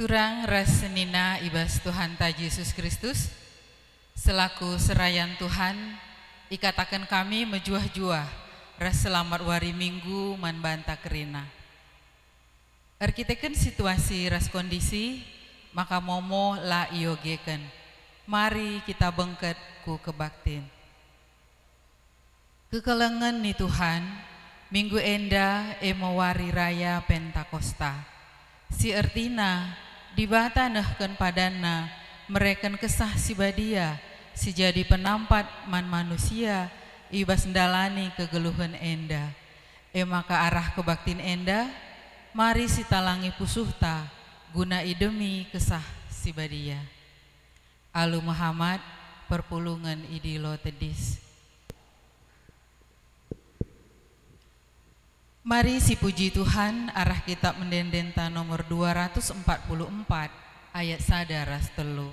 Turang ras senina ibas Tuhan ta Yesus Kristus, selaku serayan Tuhan, ikatakan kami mejuah-juah ras selamat wari minggu man banta kerina. Arkiteken situasi ras kondisi, maka momo la iogeken. Mari kita bengket ku kebaktin. Kekelengan ni Tuhan, minggu enda emowari raya Pentakosta. Si ertina dibata nehken padana mereken kesah si badia si jadi penampat man manusia ibas ndalani kegeluhan enda. Maka arah kebaktin enda, mari si talangi pusuhta guna idemi kesah si badia. Alu Muhammad perpulungan idilo tedis. Mari si puji Tuhan arah kitab mendendenta nomor 244 ayat sadaras telu.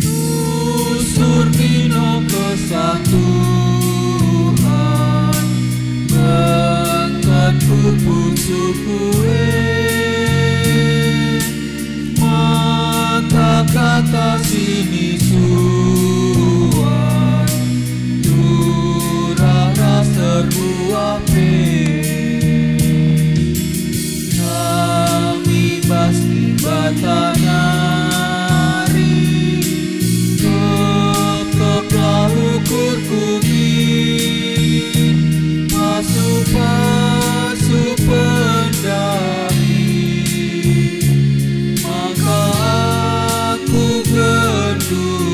Usur pino kesatu sukuwe mata kata sini suan turara sebuah pe kami basi batanari kekeplah ukur kumi pasu pendami, maka aku berduari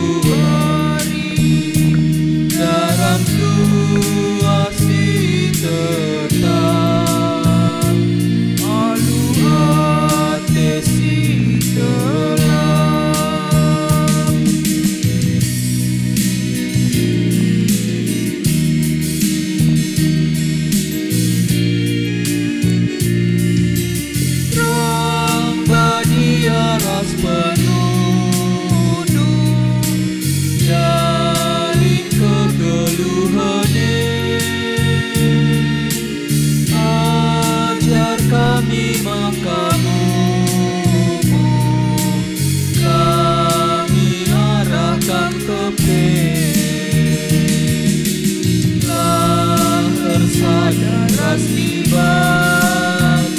dalam kuasi tetap alu ate si kelam. Ras penuduh jalin kegeluhane, ajar kami makamu, kami arahkan ke lahir sadar ras ibadah,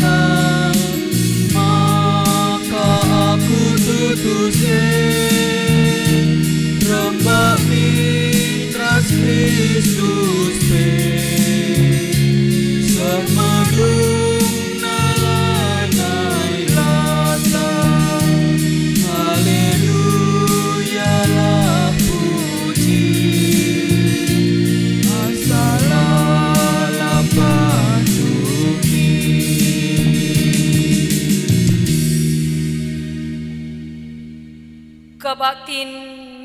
rembak mitras Kristus pe semedung nalanai lata haleluya lah puji asalah patumi. Kebaktin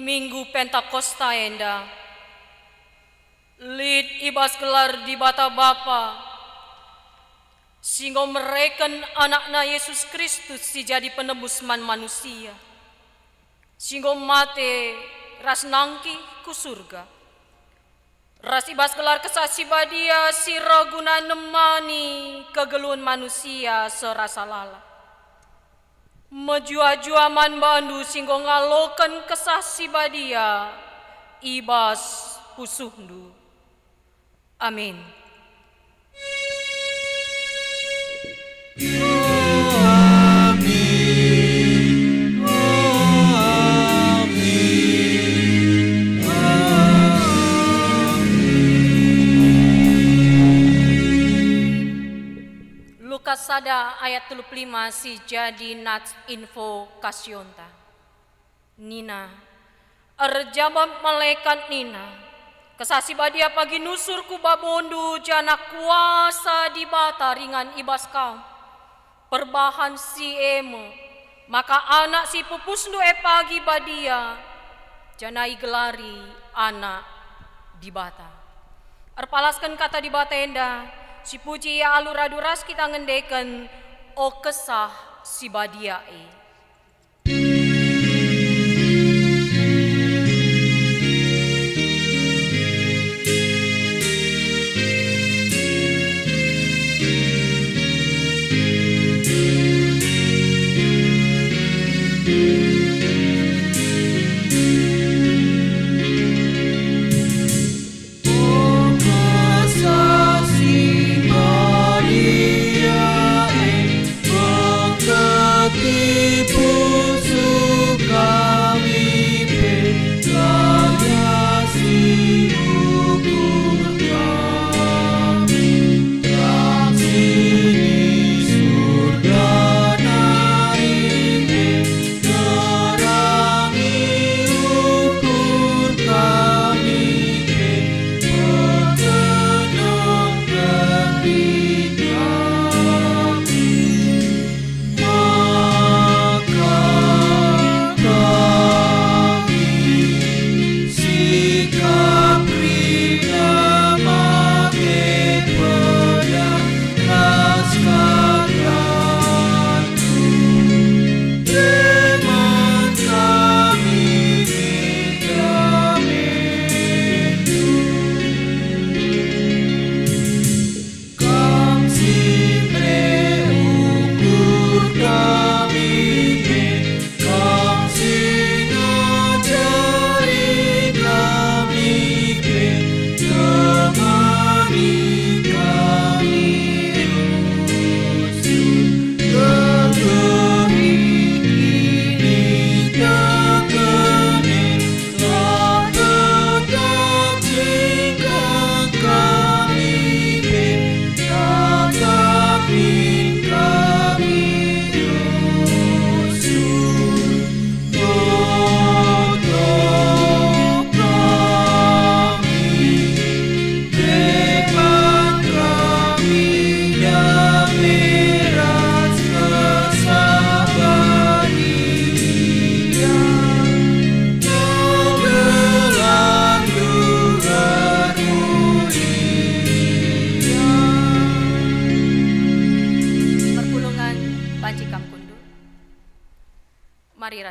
Minggu Pentakosta enda, lid ibas gelar di bata Bapa, sehingga mereken anakna Yesus Kristus si jadi penebus man manusia, sehingga mate ras nangki ku surga, ras ibas gelar kesasi badia si raguna nemani kegeluhan manusia serasa lala. Mejua-jua man bandu singgo ngaloken kesasi badia ibas pusuhndu. Amin. Lukas sada ayat 35 si jadi nats info kasionta. Nina, erjabab malaikat Nina, kesasi badia pagi nusur ku babondu jana kuasa di bata ringan ibas kau. Perbahan si emo, maka anak si pupusndu pagi badia, jana igelari anak di bata. Erpalaskan kata di bata enda, si puji ya aluraduras kita ngendeken o kesah sibadiae.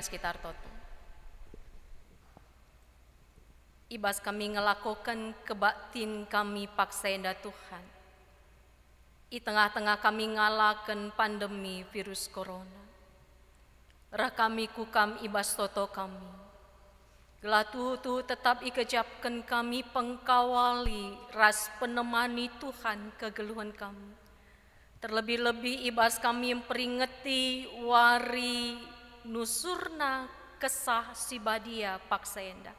Sekitar toto. Ibas kami ngelakukan kebaktin kami paksenda Tuhan. I tengah-tengah kami ngalakan pandemi virus corona. Rah kami kukam ibas toto kami. Gelatuh tetap ikejapkan kami pengkawali ras penemani Tuhan kegeluhan kami. Terlebih-lebih ibas kami memperingati wari nusurna kesah sibadia paksenda.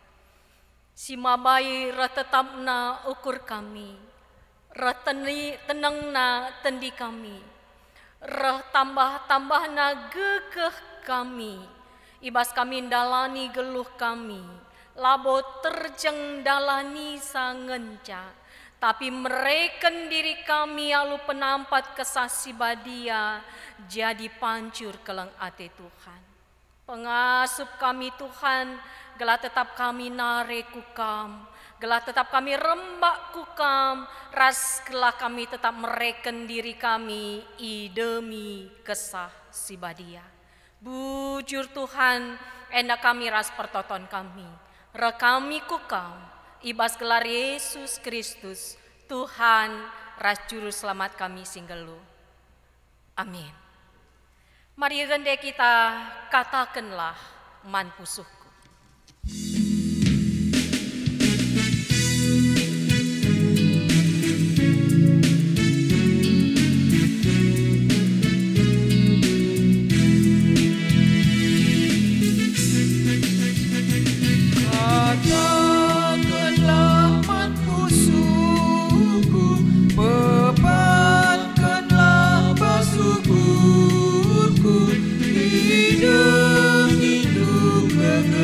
Si mabai ratetapna ukur kami, rateni tenangna tendi kami, rah tambah-tambahna gegeh kami, ibas kami dalani geluh kami, labo terjeng dalani sangenca, tapi mereken diri kami alu penampat kesah sibadia jadi pancur keleng ate Tuhan. Pengasup kami Tuhan, gelah tetap kami nare kukam, gelah tetap kami rembak kukam, ras gelah kami tetap mereken diri kami i demi kesah sibadia. Bujur Tuhan, enda kami ras pertoton kami, rekami kukam, ibas gelar Yesus Kristus, Tuhan ras juru selamat kami singgelu. Amin. Mari rende kita katakanlah man pusuhku. Katakanlah man pusuhku, bebankanlah basuhku. Hidup kegelapan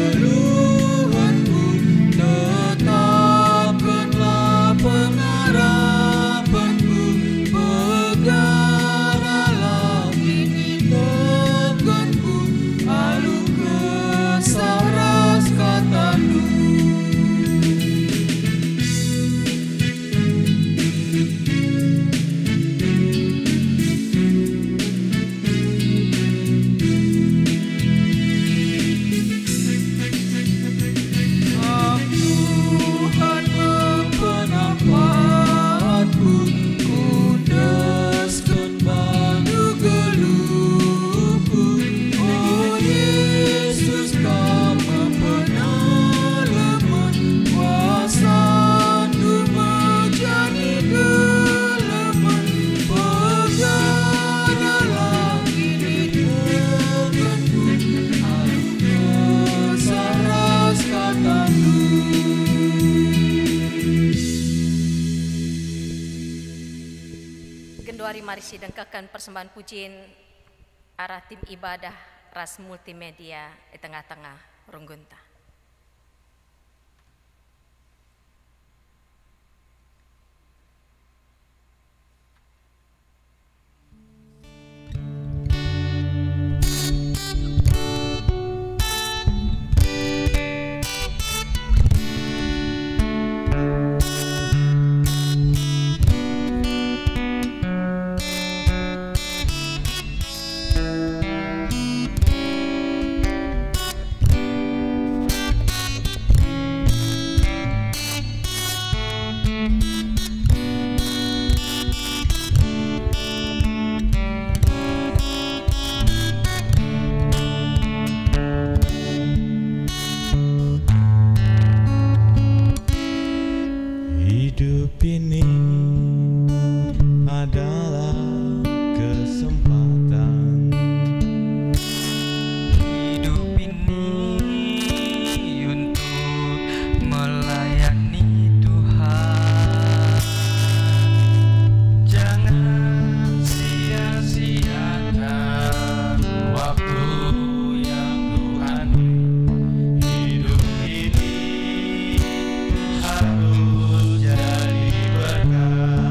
Suari mari sidengkakan persembahan pujian arah tim ibadah ras multimedia di tengah-tengah runggunta. Hidup ini adalah kesempatan. Hidup ini untuk melayani Tuhan. Jangan sia-siakan waktu yang Tuhan beri. Hidup ini harus jadi berkat.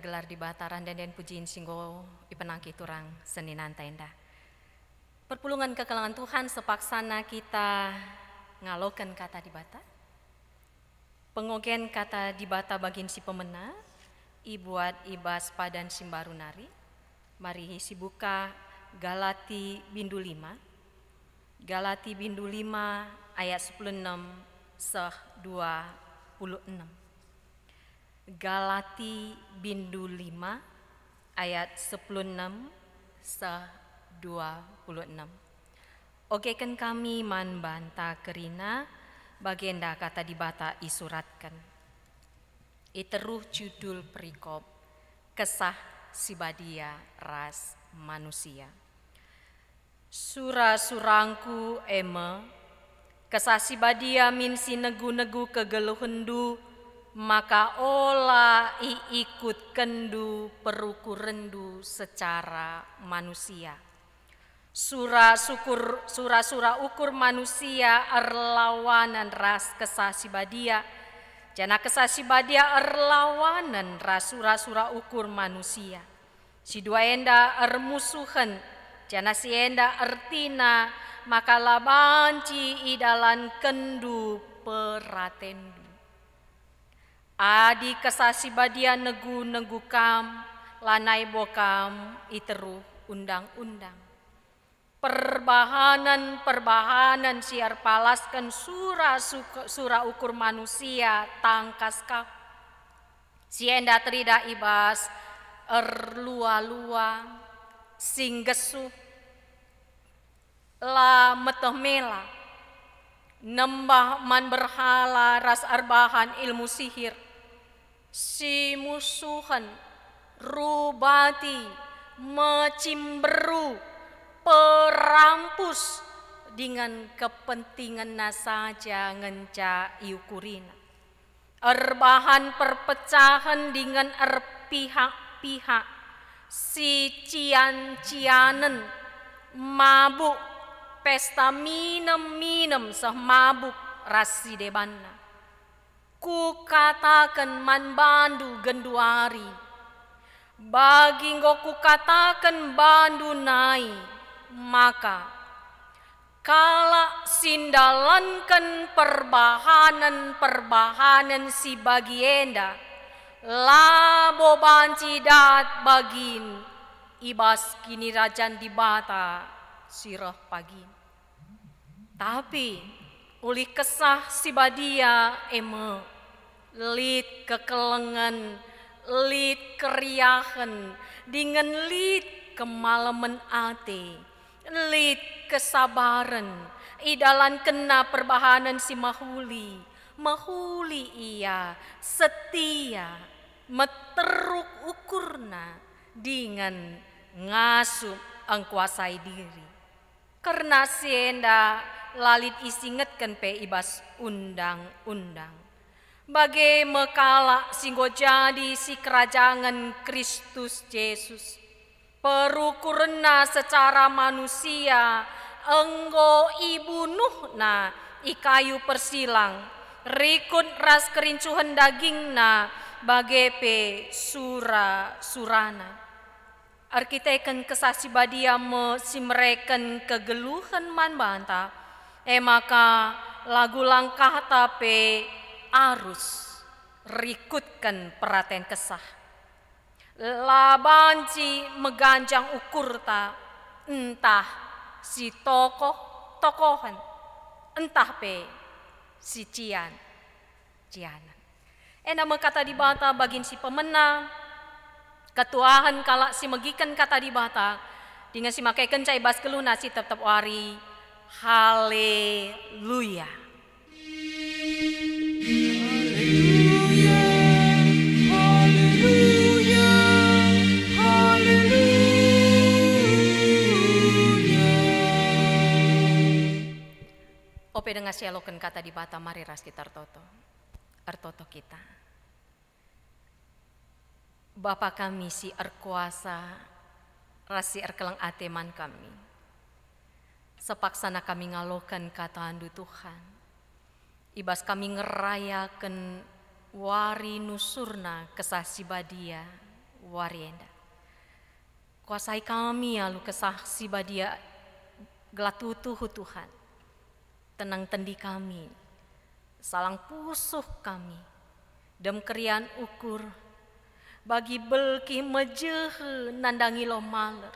gelar di bataran dan pujiin singgo ipenangki turang seninan tenda. Perpulungan kekelangan Tuhan sepaksana kita ngalokan kata di bata. Pengogen kata di bata bagin si pemena, ibuat ibas padan simbaru nari. Mari hisi buka Galati bindu 5. Galati bindu 5 ayat 16 seh 26. Galati bindu 5 ayat 16 seh 26. Oke kan kami man banta kerina bagenda kata di bata isuratkan. Iteruh judul perikop kesah sibadia ras manusia. Sura-surangku eme kesah sibadia min sinegu-negu kegeluhendu maka ola ikut kendu peruku rendu secara manusia. Sura ukur manusia erlawanan ras kesah sibadia. Jana kesah sibadia erlawanan ras sura ukur manusia. Si dua enda ermusuhan. Jana si enda ertina maka labanci idalan kendu peratendu. Adi kesah sibadia negu kam lanai bokam iteru undang-undang. Perbahanan siar palaskan sura ukur manusia tangkas kap. Sienda terida ibas erlua-lua singgesu la metehmela nembah man berhala ras arbahan ilmu sihir si musuhan rubati mecimberu perampus dengan kepentingan saja ngenca iukurina. Erbahan perpecahan dengan erpihak-pihak si cian-cianen mabuk pesta minem seh mabuk rasi debanna. Ku katakan man bandu genduari bagi ngoku katakan bandu nai. Maka kala sindalankan perbahanan si bagienda labo banci dat bagin ibas kini rajan di bata sirah pagin. Tapi uli kesah si badia eme lit kekelengan lit keriahan dengan lit kemalaman ate lit kesabaran idalan kena perbahanan si mahuli ia setia meteruk ukurna dengan ngasup angkuasai diri karena sienda lalit isingetkan pe ibas undang-undang bagai mekala singgo jadi si kerajaan Kristus Yesus perukurna secara manusia enggo ibunuhna ikayu persilang rikut ras kerincuhan dagingna bagepe surana arkiteken kesasi badia simreken kegeluhan man banta maka lagu langkah tape arus rikutkan peraten kesah labanci meganjang ukur ta entah si tokohan entah pe si cianan nama kata di bata bagin si pemena ketuahan kala si megikan kata di bata dengan si makai kencai bas keluna si tetap wari haleluya. Ope dengan sialokan kata di bata mari ras kita artoto kita. Bapa kami si erkuasa rasi erkelang ateman kami. Sepaksana kami ngalokan kata andu Tuhan. Ibas kami ngerayakan wari nusurna kesasi badia warienda. Kuasai kami alu kesah si badia gelatutuhu Tuhan. Tenang tendi kami, salang pusuh kami, dem kerian ukur, bagi belki mejehe nandangi lo maler,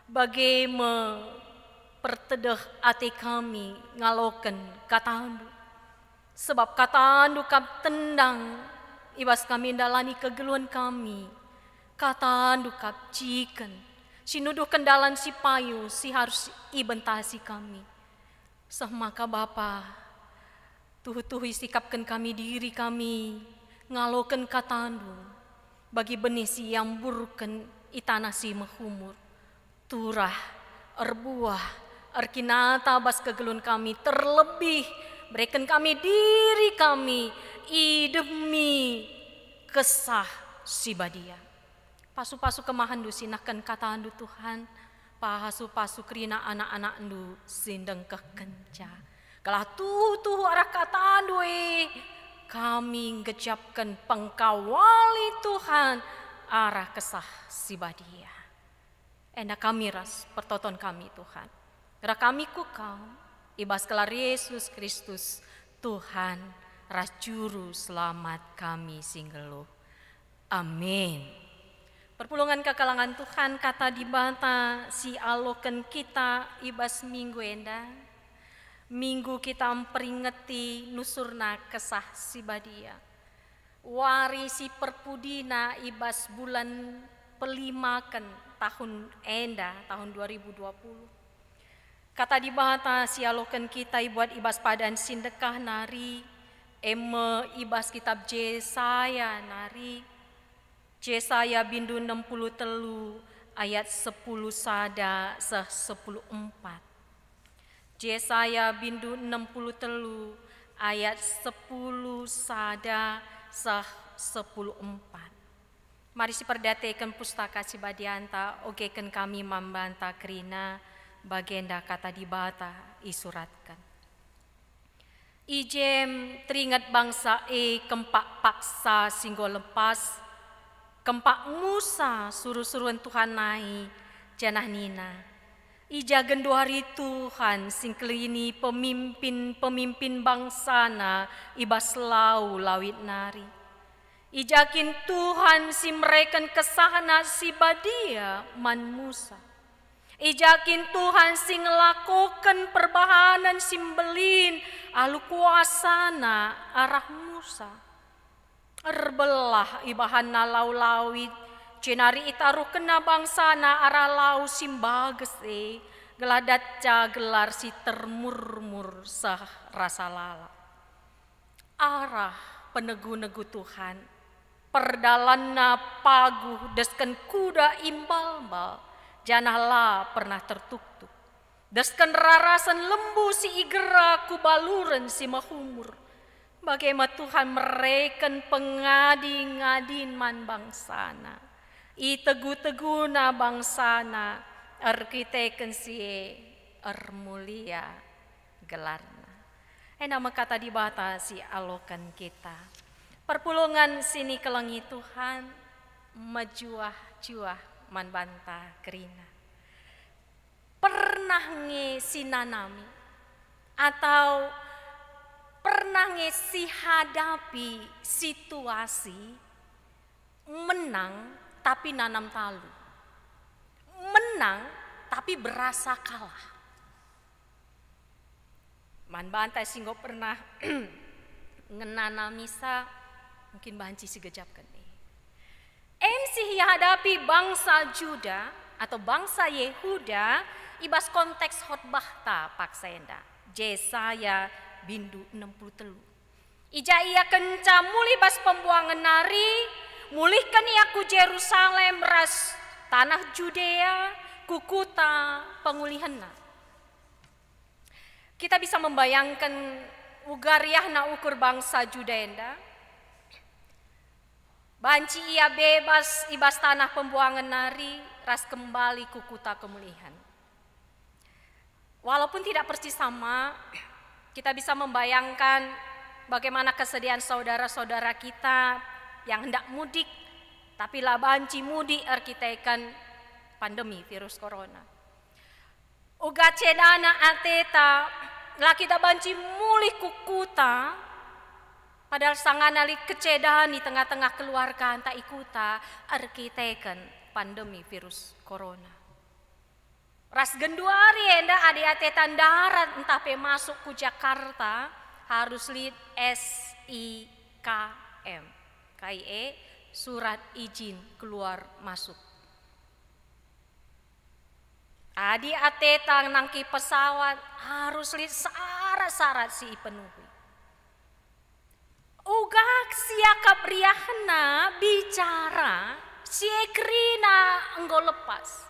bagi me pertedeh ati kami ngaloken katandu, sebab katandu kap tendang, ibas kami dalani kegeluan kami, katandu kap ciken, sinuduh kendalan si payu, si harus ibentasi kami. Semaka Bapa, tuhu-tuhu sikapkan kami diri kami, ngaloken katandu, bagi benih si yang burken itana si mehumur, turah, erbuah, erkinata bas kegelun kami, terlebih berikan kami diri kami, idemi kesah si badia. Pasu-pasu kemahan du sinahkan katandu Tuhan, pahasu-pasu kerina anak-anak ndu sindeng kekenca. Kalah tuh arah kata doi, kami ngecapkan pengkawali Tuhan arah kesah si badia. Enda kami ras pertoton kami Tuhan. Kera kami ku kau, ibas kelar Yesus Kristus Tuhan ras juru selamat kami singgelo. Amin. Perpulungan kekalangan Tuhan kata dibanta si aloken kita ibas minggu enda. Minggu kita memperingati nusurna kesah si badia. Warisi perpudina ibas bulan pelimakan tahun enda tahun 2020. Kata dibanta si aloken kita ibuat ibas padan sindekah nari. Eme ibas kitab Yesaya nari. Yesaya bindu 63 ayat 10 sada seh 10 4. Yesaya bindu 63 ayat 10 sada seh 10 4. Mari si perdatekan pustaka si badianta ogeken kami membanta kerina bagenda kata dibata isuratkan. Ijem teringat bangsa kempak paksa singgo lepas. Kempak Musa suruh-suruhan Tuhan nai janah nina. Ija genduari Tuhan singkelini pemimpin bangsana ibas lau lawit nari. Ijakin Tuhan si mereken kesahana si badia man Musa. Ijakin Tuhan si ngelakukan perbahanan simbelin alu kuasana arah Musa. Erbelah ibahan na lau-lawit, cenari itaruh kena bangsana arah lau simbages geladat gelar si termurmur sah rasa lala. Arah penegu-negu Tuhan, perdalanna paguh desken kuda imbal-bal, janahlah pernah tertuk-tuk. Desken rarasan lembu si igera kubaluren si mahumur. Bagaimana Tuhan mereken pengadi-ngadin man bangsana. Itegu-teguna bangsana. Arkiteken si ermulia gelarna. Nama kata dibata si alokan kita. Perpulungan sini kelengi Tuhan. Majuah-juah man banta kerina. Pernah nge sinanami. Atau pernah ngesi hadapi situasi menang tapi nanam talu. Menang tapi berasa kalah. Man bantai singgo pernah ngenana misa mungkin banci si gejapkan nih. MC hadapi bangsa Juda atau bangsa Yehuda ibas konteks khotbah ta paksenda. Yesaya bindu 63. Ija ia kenca muli bas pembuangan nari, mulihkan ia ku Jerusalem ras tanah Judea, kukuta pengulihanna. Kita bisa membayangkan ugariah na ukur bangsa Judaenda. Banci ia bebas ibas tanah pembuangan nari, ras kembali kukuta kemulihan. Walaupun tidak persis sama, kita bisa membayangkan bagaimana kesedihan saudara-saudara kita yang hendak mudik tapi lah banci mudi arkitekan pandemi virus corona. Uga cedana ateta laki da banci muli kukuta, padahal sanganali kecedahan di tengah-tengah keluarga anta ikuta arkitekan pandemi virus corona. Ras genduari enda adi atetan darat entah pe masuk ku Jakarta harus lihat SIKM, KIE, surat izin keluar masuk. Adi atetan nangki pesawat harus lihat syarat-syarat si penuhi. Uga siakap riahna bicara si ekrina enggo lepas.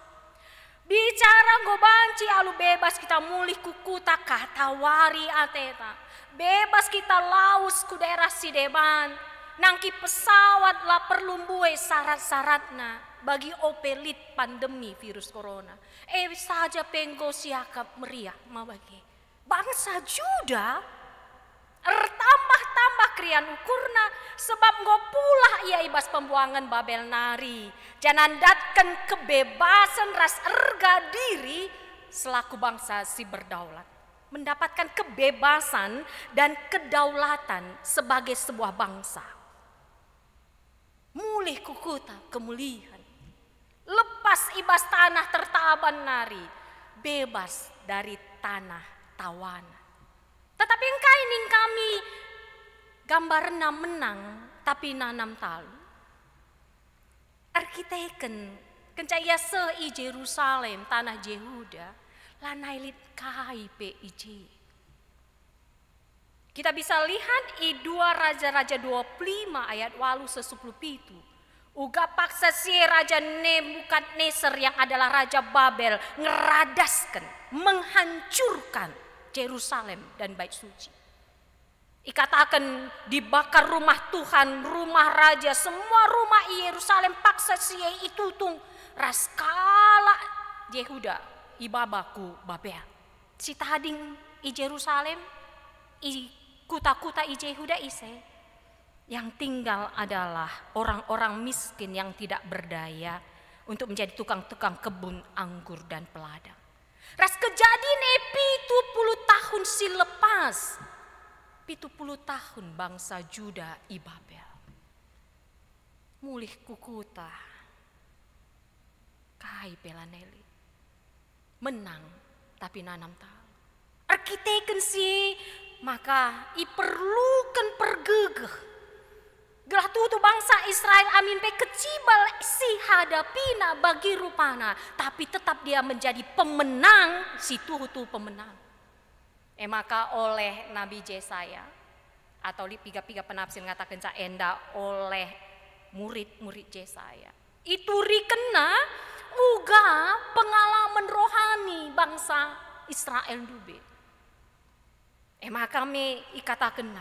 Bicara nggo banci alu bebas kita mulih kukuta kata wari ateta. Bebas kita laus ku daerah Sideban. Nangki pesawat lah perlu buai syarat-syaratna bagi opelit pandemi virus corona. Saja penggo siakap meriah mabagi. Bangsa Juda tambah krian ukurna sebab nggo pula ia ibas pembuangan Babel Nari. Janandatkan kebebasan ras erga diri selaku bangsa si berdaulat. Mendapatkan kebebasan dan kedaulatan sebagai sebuah bangsa. Mulih kukuta kemulihan. Lepas ibas tanah tertaban Nari. Bebas dari tanah tawanan. Tetapi engkai ning kami gambarna menang tapi nanam talu. Arkiteken kencaya se Jerusalem tanah Yehuda lanailit kai PIJ. Kita bisa lihat i 2 Raja-Raja 25 ayat 8-10. Uga paksa si Raja Nebukadnezar yang adalah Raja Babel ngeradaskan, menghancurkan Yerusalem dan bait suci. Ikatakan dibakar rumah Tuhan, rumah raja, semua rumah i Yerusalem paksa si itu tung raskala Yehuda ibabaku Babel. Si tading i Yerusalem, i kuta-kuta i Yehuda ise. Yang tinggal adalah orang-orang miskin yang tidak berdaya untuk menjadi tukang-tukang kebun anggur dan peladang. Ras kejadian 70 tahun si lepas. 70 tahun bangsa Juda i Babel. Mulih kukuta. Kai pelaneli. Menang tapi nanam tahu. Arkiteken si maka iperlukan pergegeh. Gelah tutu bangsa Israel amin pe kecibal si hadapina bagi rupana. Tapi tetap dia menjadi pemenang si tutu pemenang. Maka oleh Nabi Yesaya atau di piga-piga penafsir ngatakan ca enda oleh murid-murid Yesaya. Itu rikena uga pengalaman rohani bangsa Israel dube. Maka kami ikatakan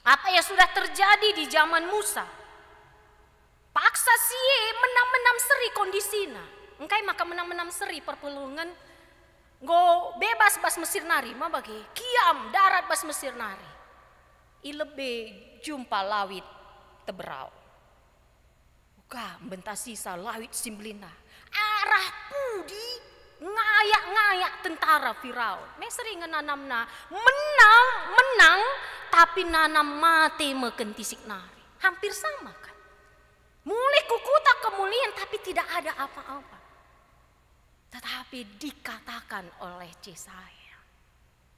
apa yang sudah terjadi di zaman Musa. Paksa sie menam-menam seri kondisina. Engkai maka menam-menam seri perpelungan go bebas bas Mesir nari ma bagi kiam darat bas Mesir nari. Ilebe jumpa lawit teberau. Uga bentas sisa lawit simblina. Arah pudi ngayak-ngayak tentara Firaun. Mesri ngenanamna menang tapi nanam mati mekentisik nari. Hampir sama kan. Mulai kukuta kemuliaan tapi tidak ada apa-apa. Tetapi dikatakan oleh Yesaya,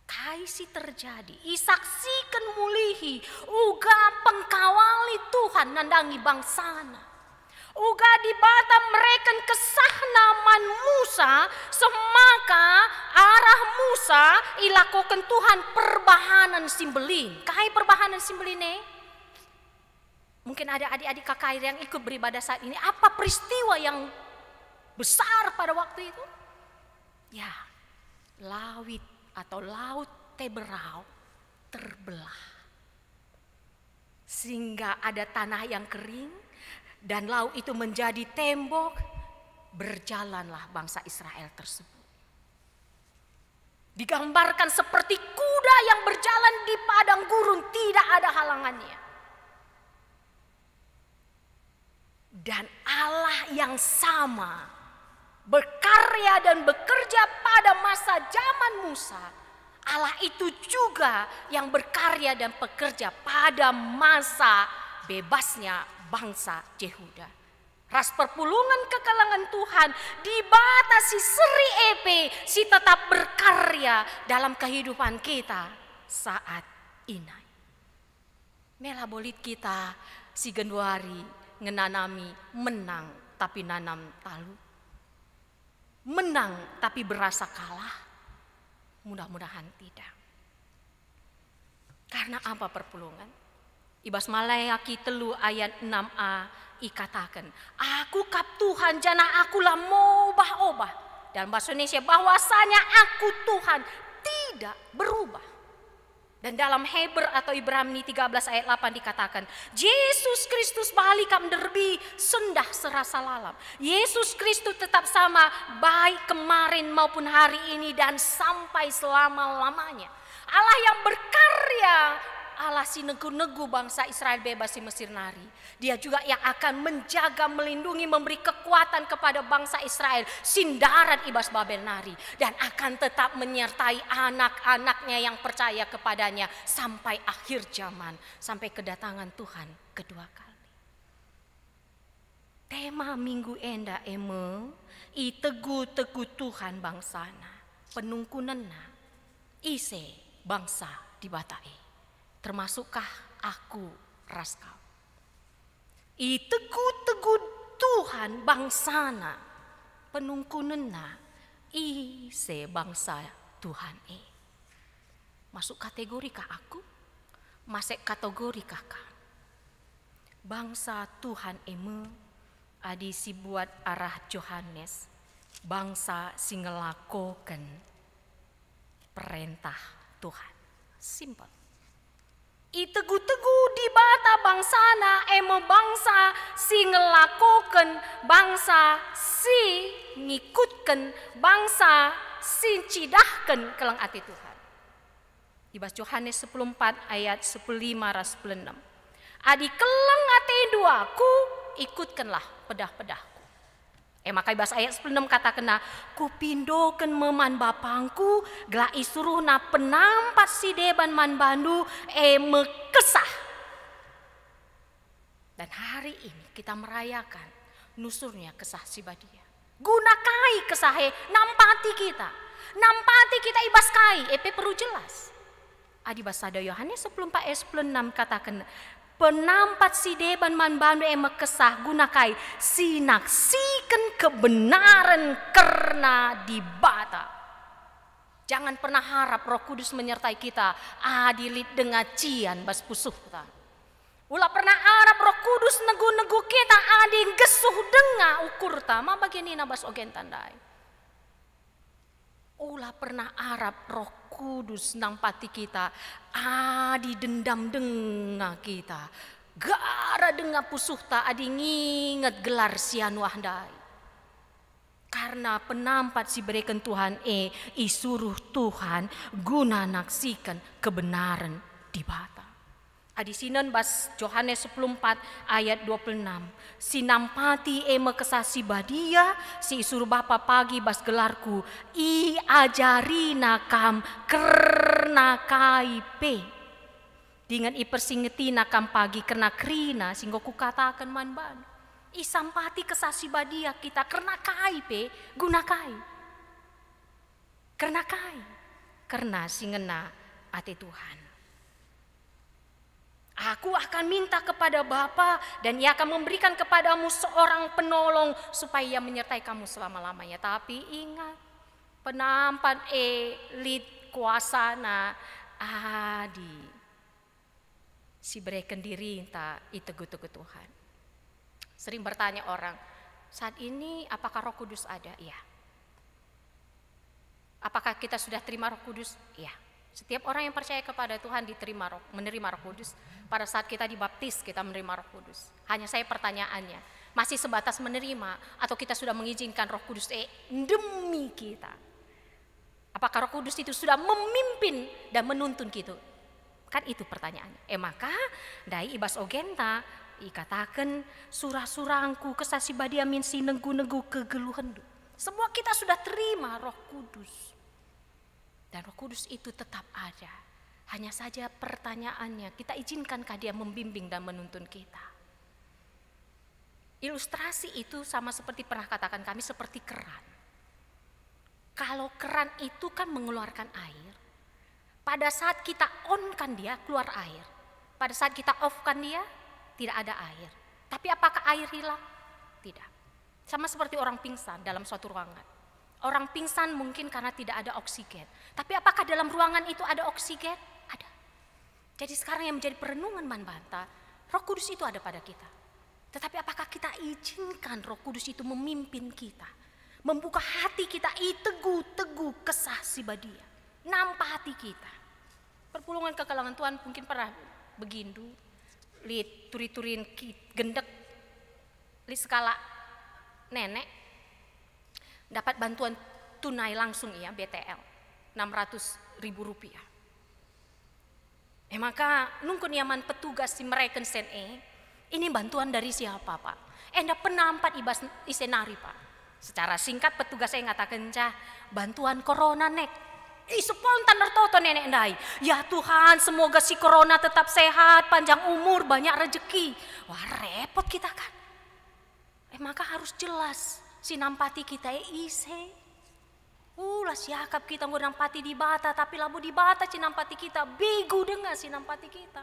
kaisi terjadi, isaksikan mulihi, uga pengkawali Tuhan nandangi bangsana. Uga di bata mereka kesahnaman Musa, semaka arah Musa ilakukan Tuhan perbahanan simbelin. Kai perbahanan simbelin mungkin ada adik-adik kakak yang ikut beribadah saat ini. Apa peristiwa yang besar pada waktu itu? Ya, lawit atau laut Teberau terbelah. Sehingga ada tanah yang kering dan laut itu menjadi tembok. Berjalanlah bangsa Israel tersebut. Digambarkan seperti kuda yang berjalan di padang gurun, tidak ada halangannya. Dan Allah yang sama berkarya dan bekerja pada masa zaman Musa, Allah itu juga yang berkarya dan bekerja pada masa bebasnya bangsa Yehuda. Ras perpulungan kekalangan Tuhan dibatasi seri epe si tetap berkarya dalam kehidupan kita saat ini. Mela bolit kita si Januari ngenanami menang tapi nanam talu. Menang tapi berasa kalah. Mudah-mudahan tidak. Karena apa perpulungan? Ibas Malayaki 3 ayat 6a ikatakan, aku kap Tuhan jana akulah mobah-obah. Dalam bahasa Indonesia bahwasanya aku Tuhan tidak berubah. Dan dalam Heber atau Ibrani 13 ayat 8 dikatakan, Yesus Kristus balik kam derbi sendah serasa lalam. Yesus Kristus tetap sama baik kemarin maupun hari ini dan sampai selama-lamanya. Allah yang berkarya, Allah si negu-negu bangsa Israel bebas di Mesir nari. Dia juga yang akan menjaga, melindungi, memberi kekuatan kepada bangsa Israel sindaran ibas Babel nari. Dan akan tetap menyertai anak-anaknya yang percaya kepadanya sampai akhir zaman. Sampai kedatangan Tuhan kedua kali. Tema minggu enda i tegu-tegu Tuhan bangsana. Penungkunena ise bangsa di batai. Termasukkah aku raskau? I tegu-tegu Tuhan bangsana penungkunena ise bangsa Tuhan Masuk kategori kah aku? Masuk kategori kakak? Bangsa Tuhan adi si buat arah Yohanes. Bangsa si ngelakokan perintah Tuhan. Simple. Itegu-tegu di bata bangsana bangsa si ngelakokan, bangsa si ngikutkan, bangsa si cidahkan kelang ati Tuhan. Ibas Yohanes 14 ayat 15-16. Adi kelang ati duaku ikutkanlah pedah-pedahku. Maka ibas ayat 16 kata kena kupindoken meman bapangku glai suruh na penampat si deban man bandu mekesah. Dan hari ini kita merayakan nusurnya kesah si badia. Gunakai kesahe nampati kita. Nampati kita ibas kai perlu jelas. Adi basada Yohanes 14 ayat 16 katakan penampat si deban man bandu mekesah gunakai sinaksikan kebenaran karena dibata. Jangan pernah harap Roh Kudus menyertai kita adilit dengan cian bas pusuh kita. Ulah pernah harap Roh Kudus negu-negu kita adi gesuh denga ukur ta ma bagian ini bas ogen tandai. Ulah pernah harap Roh Kudus nampati kita adi dendam denga kita gara denga pusuh ta adi nginget gelar sian wahdai karena penampat si berikan Tuhan isuruh Tuhan guna naksikan kebenaran di bata. Adi sinan bas Yohanes 14 ayat 26. Sinampati mekesasi badia si isur bapa pagi bas gelarku i ajari nakam kerna kaipe. Dengan i persingeti nakam pagi kerna krina singgo ku katakan manban. I sampati kesasi badia kita kerna kaipe guna kai. Kerna kai. Kerna singena ati Tuhan. Aku akan minta kepada Bapa dan Ia akan memberikan kepadamu seorang penolong supaya Ia menyertai kamu selama-lamanya. Tapi ingat, penampan elit kuasana adi si berikan diri tak itegu-tegu Tuhan. Sering bertanya orang, saat ini apakah Roh Kudus ada? Iya. Apakah kita sudah terima Roh Kudus? Iya. Setiap orang yang percaya kepada Tuhan menerima Roh Kudus. Pada saat kita dibaptis kita menerima Roh Kudus. Hanya saya pertanyaannya, masih sebatas menerima atau kita sudah mengizinkan Roh Kudus demi kita? Apakah Roh Kudus itu sudah memimpin dan menuntun kita? Kan itu pertanyaannya. Maka dai ibas ogenta Ikatakan surah-surangku kesasi badia min sinenggu-nenggu kegeluhan. Semua kita sudah terima Roh Kudus. Dan Roh Kudus itu tetap ada. Hanya saja pertanyaannya, kita izinkankah dia membimbing dan menuntun kita? Ilustrasi itu sama seperti pernah katakan kami, seperti keran. Kalau keran itu kan mengeluarkan air. Pada saat kita on-kan dia, keluar air. Pada saat kita off-kan dia, tidak ada air. Tapi apakah air hilang? Tidak. Sama seperti orang pingsan dalam suatu ruangan. Orang pingsan mungkin karena tidak ada oksigen. Tapi apakah dalam ruangan itu ada oksigen? Ada. Jadi sekarang yang menjadi perenungan Manbanta, Roh Kudus itu ada pada kita. Tetapi apakah kita izinkan Roh Kudus itu memimpin kita? Membuka hati kita, teguh-teguh kesah sibadia. Nampak hati kita. Perpulungan kekalangan Tuhan mungkin pernah begindu. Lihat turi-turin gendek. Lihat skala nenek. Dapat bantuan tunai langsung ya, BTL. 600.000 rupiah. Maka nungkun yaman petugas si mereken sen ini bantuan dari siapa Pak? Enda penampat isenari Pak. Secara singkat petugas saya ngatakan bantuan corona nek. Spontan tertoto nenek ndai. Ya Tuhan, semoga si corona tetap sehat, panjang umur, banyak rezeki. Wah repot kita kan. Maka harus jelas si nampati kita ise. Ulah siakap kita nggak nampati di bata, tapi labu di bata si nampati kita bego dengan si nampati kita.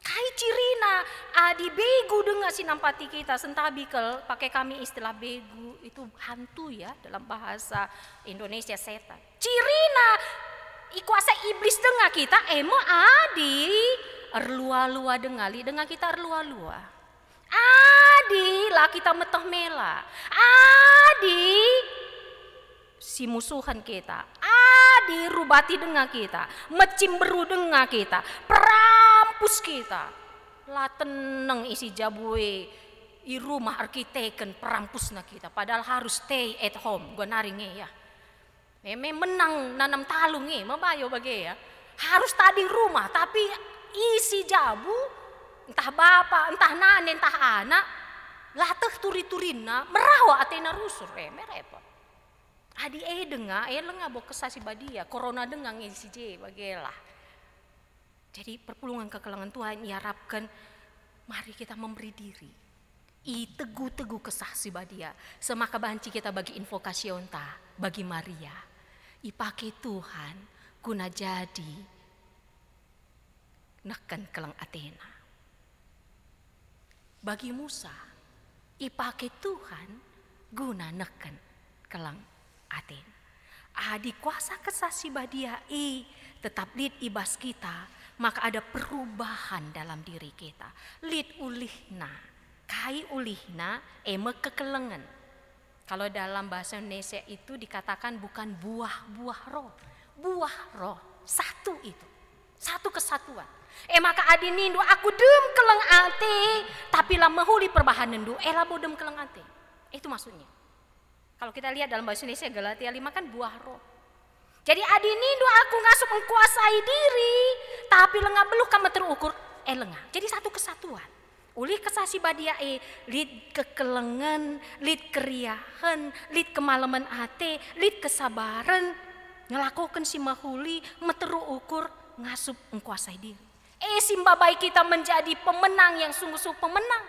Kai cirina adi begu dengan si nampati kita. Sentabikel pakai kami istilah begu itu hantu ya dalam bahasa Indonesia setan. Cirina ikuasa iblis dengan kita emo adi erlua-lua dengali dengan kita erlua-lua. Adi lah kita meteh mela. Adi si musuhan kita. Adi rubati dengan kita, mecimberu dengan kita, perampus kita. Lah tenang isi jabue i rumah arkiteken perampusna kita. Padahal harus stay at home. Gua naringe ya. Menang nanam talung mabayo bage ya. Harus tadi rumah tapi isi jabu entah bapak, entah nane, entah anak. Lah teh turi-turina merawa atena rusur merepot. Adi dengar, lenga bok kesasi badia, corona dengang isi je bagelah. Jadi perpulungan kekalangan Tuhan diharapkan, mari kita memberi diri. Teguh-teguh kesasi badia, semaka banci kita bagi invokasionta, bagi Maria. Ipake Tuhan, guna jadi neken kelang Athena. Bagi Musa, ipake Tuhan, guna neken kelang Athena. Adi kuasa kesasi badia tetap lid ibas kita, maka ada perubahan dalam diri kita. Lid ulihna, kai ulihna kekelengan. Kalau dalam bahasa Indonesia itu dikatakan bukan buah-buah roh. Buah roh, satu itu. Satu kesatuan. Maka adi nindu aku dem keleng ate, tapi lah mahuli perbahanan du, lah bodem keleng ate. Itu maksudnya. Kalau kita lihat dalam bahasa Indonesia Galatia 5 kan buah roh. Jadi adi nindu aku ngasup mengkuasai diri, tapi lengah beluk kamu terukur lengah. Jadi satu kesatuan. Uli kesasi badia lid kekelengan, lid keriahan, lid kemalaman ate, lid kesabaran, ngelakukan si mahuli meteru ukur ngasup mengkuasai diri. Simbabai kita menjadi pemenang yang sungguh-sungguh pemenang.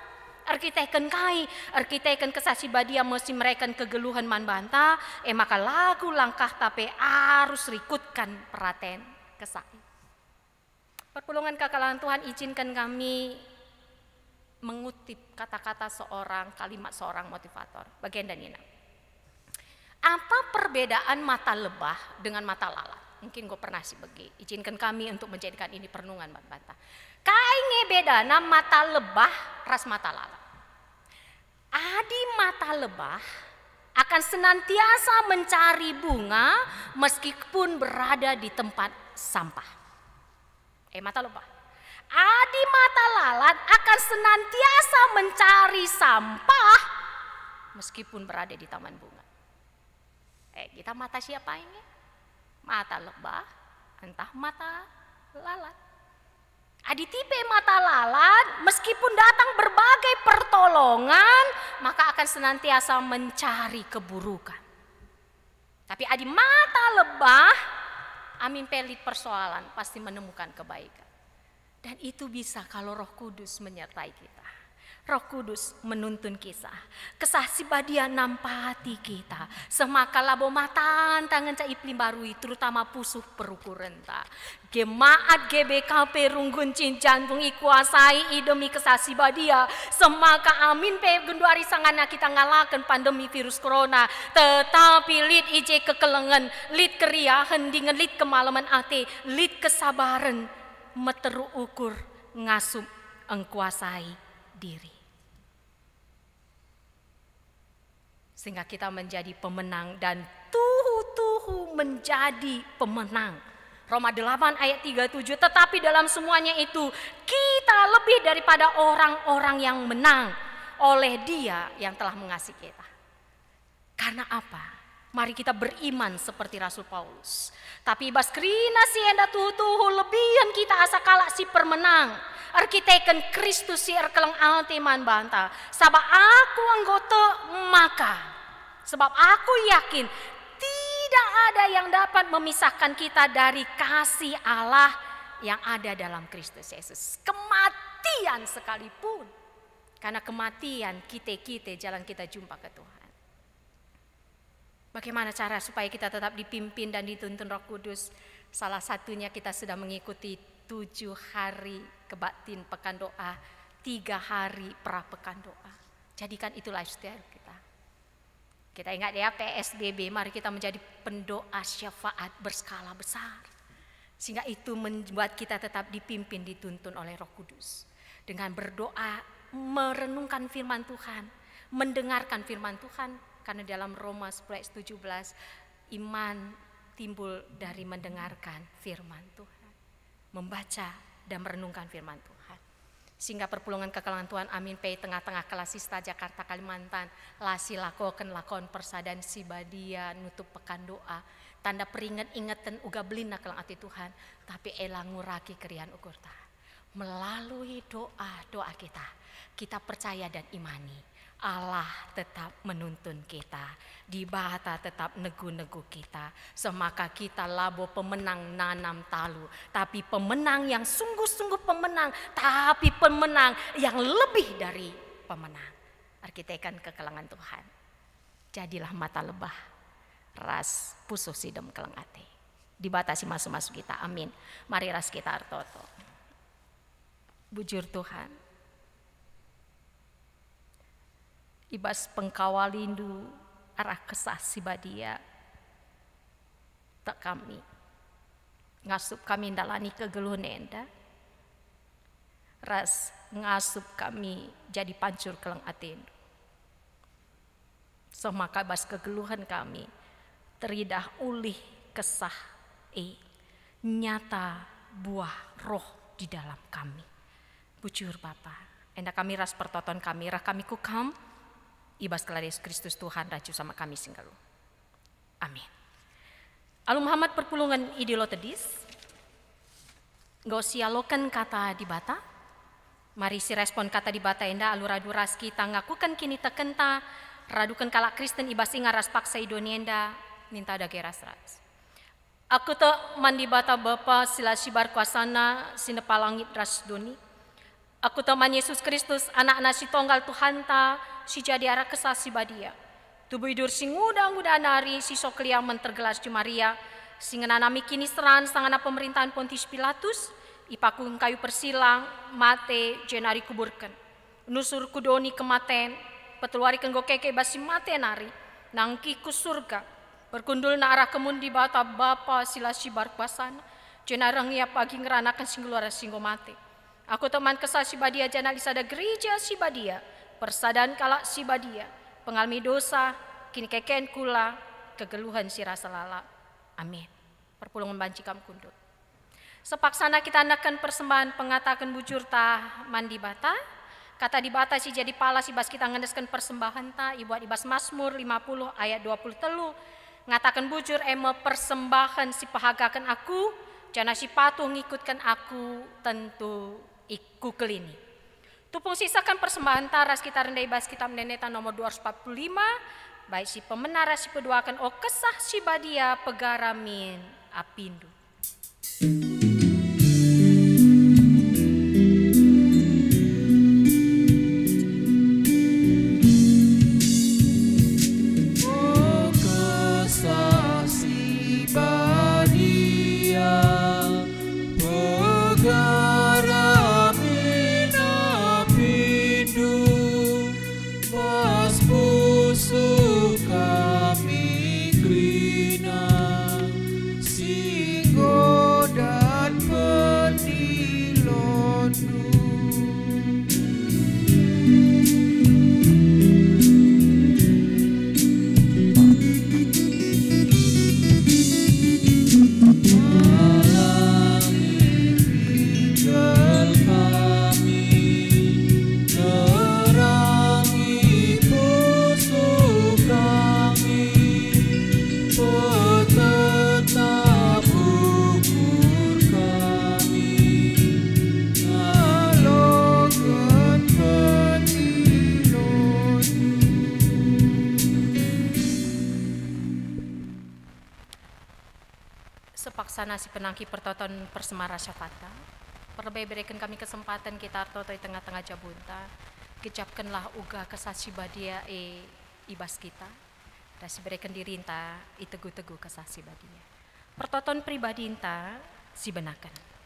Arkiteken kesasi badia mesti merekan kegeluhan Manbanta, maka lagu langkah tapi harus rikutkan perhatian kesai. Perpulungan kekalangan Tuhan izinkan kami mengutip kata-kata kalimat seorang motivator. Bagian dan Nina. Apa perbedaan mata lebah dengan mata lalat? Mungkin gue pernah sih bagi. Izinkan kami untuk menjadikan ini perenungan Manbanta. Kainge beda mata lebah ras mata lalat. Adi mata lebah akan senantiasa mencari bunga meskipun berada di tempat sampah. Mata lebah. Adi mata lalat akan senantiasa mencari sampah meskipun berada di taman bunga. Kita mata siapa ini? Mata lebah, entah mata lalat. Adi tipe mata lalat, meskipun datang berbagai pertolongan, maka akan senantiasa mencari keburukan. Tapi adi mata lebah, amin pelit persoalan, pasti menemukan kebaikan. Dan itu bisa kalau Roh Kudus menyertai kita. Roh Kudus menuntun kisah. Kesah si badia nampati kita. Semaka labo matan tangan ca iplim barui, terutama pusuh perukuran ta. Gemaat GBKP runggun cin jantung ikuasai idemi kesah si badia. Semaka amin pe genduari sangana kita ngalakan pandemi virus corona. Tetapi lid ije kekelengan, lid keria, hendingan lid kemalaman ate, lid kesabaran, meteru ukur ngasup engkuasai diri. Sehingga kita menjadi pemenang dan tuhu-tuhu menjadi pemenang. Roma 8 ayat 37, tetapi dalam semuanya itu kita lebih daripada orang-orang yang menang oleh Dia yang telah mengasihi kita. Karena apa? Mari kita beriman seperti Rasul Paulus. Tapi bas krina si enda tuhu-tuhu lebihan kita asa kalak si permenang. Arkiteken Kristus si erkeleng alteman banta. Sabab aku anggota maka. Sebab aku yakin tidak ada yang dapat memisahkan kita dari kasih Allah yang ada dalam Kristus Yesus. Kematian sekalipun. Karena kematian kita jalan kita jumpa ke Tuhan. Bagaimana cara supaya kita tetap dipimpin dan dituntun Roh Kudus? Salah satunya kita sudah mengikuti 7 hari kebaktian pekan doa, 3 hari pra pekan doa. Jadikan itu lifestyle kita. Kita ingat ya PSBB, mari kita menjadi pendoa syafaat berskala besar. Sehingga itu membuat kita tetap dipimpin, dituntun oleh Roh Kudus. Dengan berdoa, merenungkan firman Tuhan, mendengarkan firman Tuhan. Karena dalam Roma 11:17, iman timbul dari mendengarkan firman Tuhan. Membaca dan merenungkan firman Tuhan. Sehingga perpulungan kekelangan Tuhan amin pe tengah-tengah Kelasista Jakarta Kalimantan lasi lakoken lakon persadan si badia nutup pekan doa tanda peringat ingatan uga belina kelang ati Tuhan tapi elang nguraki kerian ukur ta melalui doa kita percaya dan imani Allah tetap menuntun kita, di bata tetap negu-negu kita. Semaka kita labo pemenang nanam talu, tapi pemenang yang sungguh-sungguh pemenang, tapi pemenang yang lebih dari pemenang. Arkitekan kekelangan Tuhan. Jadilah mata lebah, ras pusuh sidem kelang ate. Dibatasi masuk-masuk kita, amin. Mari ras kita artoto. Bujur Tuhan. Ibas pengkawalindu arah kesah si badia tak kami ngasup kami dalani kegeluhan enda ras ngasup kami jadi pancur kelang atendu semaka bas kegeluhan kami teridah ulih kesah nyata buah roh di dalam kami bujur Bapa enda kami ras pertoton kami rah kami kukam ibas kelar Yesus Kristus Tuhan raju sama kami singgalu. Amin. Alu Muhammad perpulungan idilo tedis. Gosialokan kata di bata. Mari si respon kata di bata enda alu radu ras kita ngakukan kini tekenta. Radukan kalak Kristen ibas inga ras paksa idonienda. Minta ada geras ras. Aku tak mandi bata bapa sila sibar kuasana sinepalangit ras doni. Aku teman Yesus Kristus anak-anak si tonggal Tuhan ta si jadi arah kesah si badia. Tubuh hidur si nguda-nguda nari si sokliang mentergelas di Maria. Singenanami kini seran sangana pemerintahan Pontius Pilatus. Ipakung kayu persilang mate jenari kuburkan. Nusur kudoni kematen. Peteluari kenggo keke basi mate nari. Nangki ku surga. Berkundul na arah kemun di bata bapa sila sibar kuasana. Jenarang ia pagi ngeranakan singgulara singgo mate. Aku teman kesah si badia jana lisada gereja si badia. Persadaan kalak si badia. Pengalami dosa. Kini keken kula. Kegeluhan si rasa lala. Amin. Perpulungan banci kam kundut. Sepaksana kita anakan persembahan pengatakan bujur ta mandi bata. Kata di bata si jadi pala si bas kita ngendeskan persembahan ta. Ibuat ibas Mazmur 50 ayat 20 telu. Ngatakan bujur ema persembahan si pahagakan aku. Jana si patuh ngikutkan aku tentu iku kelini. Tupung sisakan persembahan taras kita rendai bas kitab Neneta nomor 245. Baik si pemenara si peduakan o kesah si badia pegaramin apindu. Sepaksana si penangki pertoton persemara syafata. Perlebih berikan kami kesempatan kita artoto di tengah-tengah jabunta. Kecapkanlah uga kesasi badia ibas kita. Dan si berikan diri inta itegu-tegu kesasi badia. Pertoton pribadi inta si benakan.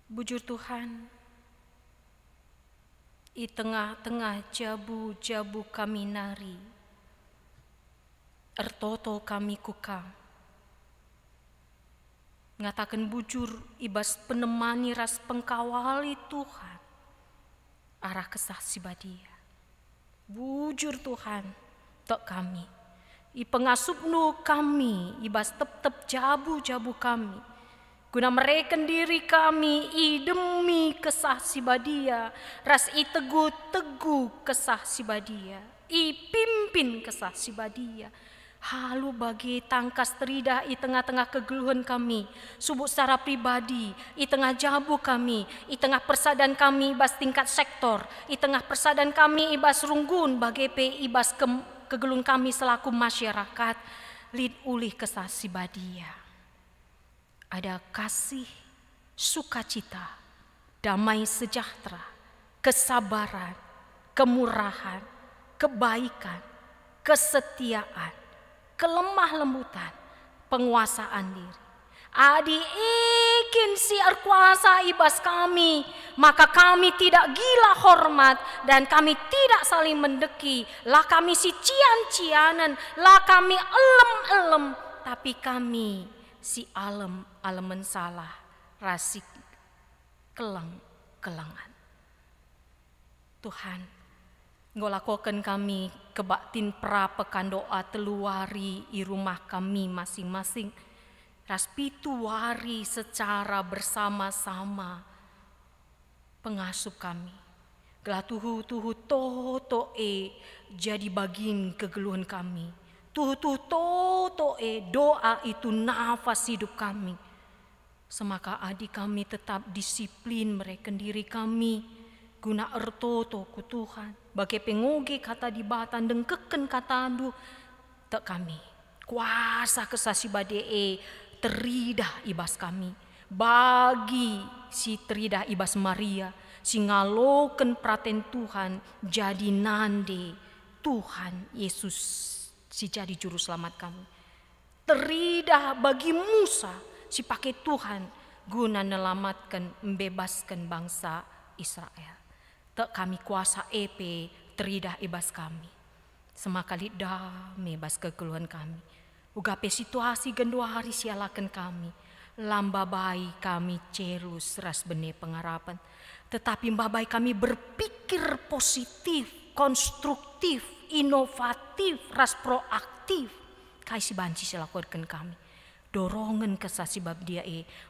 Bujur Tuhan, i tengah-tengah jabu-jabu kami nari, ertoto kami kukam. Ngatakan bujur ibas penemani ras pengkawali Tuhan, arah kesah si badia. Bujur Tuhan, tok kami, i pengasupnu kami, ibas tep-tep jabu-jabu kami. Guna mereken diri kami i demi kesah si badia, ras i tegu-tegu kesah si badia, i pimpin kesah si badia. Halu bagi tangkas teridah i tengah-tengah kegeluhan kami, subuk secara pribadi, i tengah jabu kami, i tengah persadan kami ibas tingkat sektor, i tengah persadan kami ibas runggun bagi ibas kegeluhan kami selaku masyarakat, lid ulih kesah si badia. Ada kasih, sukacita, damai sejahtera, kesabaran, kemurahan, kebaikan, kesetiaan, kelemah lembutan, penguasaan diri. Adi ikin si erkuasa ibas kami, maka kami tidak gila hormat dan kami tidak saling mendeki. Lah kami si cian-cianan, lah kami elem-elem, tapi kami si alemen salah, rasik kelang-kelangan. Tuhan, ngolakokan kami kebaktin prapekan doa teluari i rumah kami masing-masing. Ras pitu wari secara bersama-sama pengasup kami. Gelah tuhu-tuhu toto jadi bagin kegeluhan kami. Tuh toto doa itu nafas hidup kami. Semaka adik kami tetap disiplin mereka diri kami. Guna ertoto ku Tuhan. Bagai pengoge kata di batan dengkeken kata andu. Tak kami. Kuasa kesasi badee teridah ibas kami. Bagi si teridah ibas Maria. Si ngaloken praten Tuhan jadi nande Tuhan Yesus. Si jadi juru selamat kami. teridah bagi Musa si pakai Tuhan guna nelamatkan membebaskan bangsa Israel. Tak kami kuasa EP teridah ibas kami. Semakali dah mebas kekeluhan kami. Ugape situasi gendua hari sialakan kami. Lamba bayi kami cerus ras bene pengharapan. Tetapi mbabai kami berpikir positif, konstruktif, inovatif, ras proaktif. Kaisi banci silakukan kami. Dorongan kesasi bab dia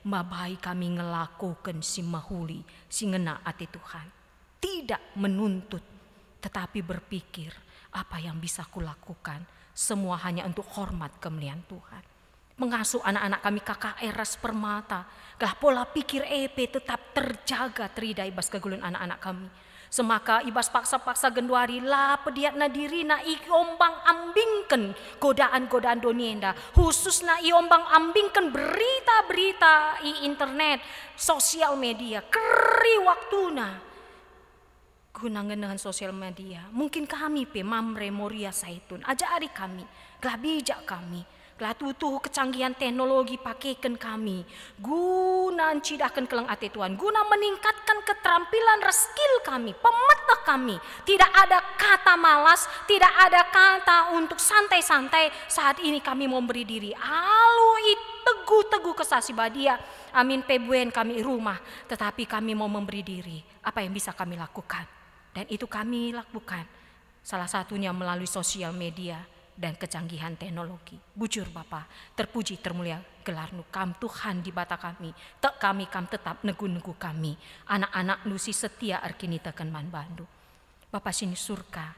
mbabai kami ngelakukan si mahuli, si ngena ati Tuhan. Tidak menuntut, tetapi berpikir apa yang bisa kulakukan. Semua hanya untuk hormat kemuliaan Tuhan. Mengasuh anak-anak kami KKR ras permata. Gelah pola pikir EP tetap terjaga teridai bas kegulun anak-anak kami. Semaka ibas paksa-paksa genduari lah pediatna diri na iombang ambingken godaan-godaan donienda. Khusus na iombang ambingken berita-berita i internet, sosial media. Keri waktuna. Guna ngenahan sosial media. Mungkin kami pe mamre moria saitun. Aja ari kami. Gelah bijak kami. Gelah tutuh kecanggihan teknologi pakaikan kami. Guna cidahkan kelang ati Tuhan. Guna meningkatkan keterampilan skill kami. Pemetah kami. Tidak ada kata malas. Tidak ada kata untuk santai-santai. Saat ini kami mau beri diri. Alui teguh-teguh kesasi badia. Amin pebuen kami rumah. Tetapi kami mau memberi diri. Apa yang bisa kami lakukan. Dan itu kami lakukan. Salah satunya melalui sosial media. Dan kecanggihan teknologi. Bujur Bapa, terpuji termulia gelarnu kam Tuhan di bata kami. Tak kami kam tetap negu-negu kami. Anak-anak nusi setia arkini tekan man bandu. Bapa sini surga.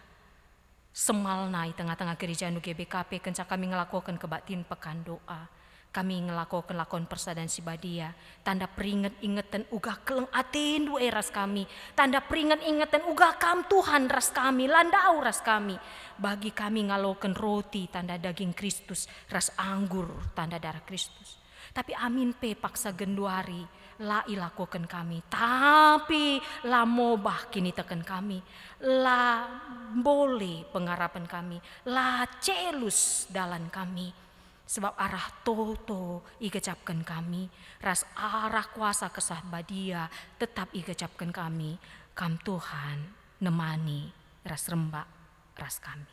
Semalnai tengah-tengah gereja nu GBKP kenca kami ngelakukan kebaktin pekan doa. Kami ngelakukan lakon persadan sibadia. Tanda peringat ingatan ugah keleng aten du eras kami. Tanda peringat ingatan ugah kam Tuhan ras kami. Landau ras kami. Bagi kami ngalakukan roti tanda daging Kristus. Ras anggur tanda darah Kristus. Tapi amin pe paksa genduari. La ilakukan kami. Tapi la mobah kini tekan kami. La boleh pengharapan kami. La celus dalan kami. Sebab arah toto igecapkan kami. Ras arah kuasa kesah badia tetap igecapkan kami. Kam Tuhan nemani ras rembak ras kami.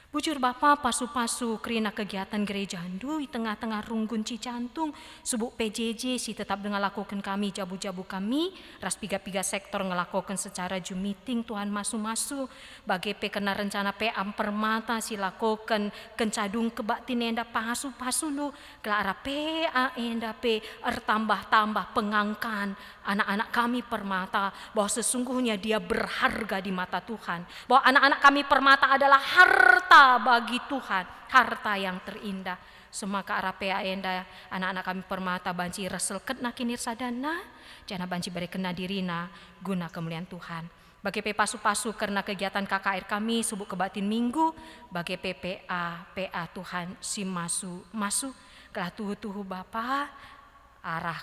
Bujur Bapa pasu-pasu kerina kegiatan gereja handu di tengah-tengah runggun Cicantung. Subuk PJJ si tetap dengan lakukan kami jabu-jabu kami. Ras piga-piga sektor ngelakukan secara Zoom meeting Tuhan masu-masu. Bagi pe kena rencana pe ampermata si lakukan kencadung kebaktin enda pasu-pasu lu. Kelara pe enda pe tambah-tambah pengangkan anak-anak kami permata. Bahwa sesungguhnya dia berharga di mata Tuhan. Bahwa anak-anak kami permata adalah harta bagi Tuhan, harta yang terindah. Semaka arapea enda anak-anak kami permata banci resel ketna kinir sadana, jana banci beri kena dirina guna kemuliaan Tuhan. Bagi pasu-pasu karena kegiatan KKR kami subuk kebatin minggu, bagi PA Tuhan si masu kelah tuhu Bapa arah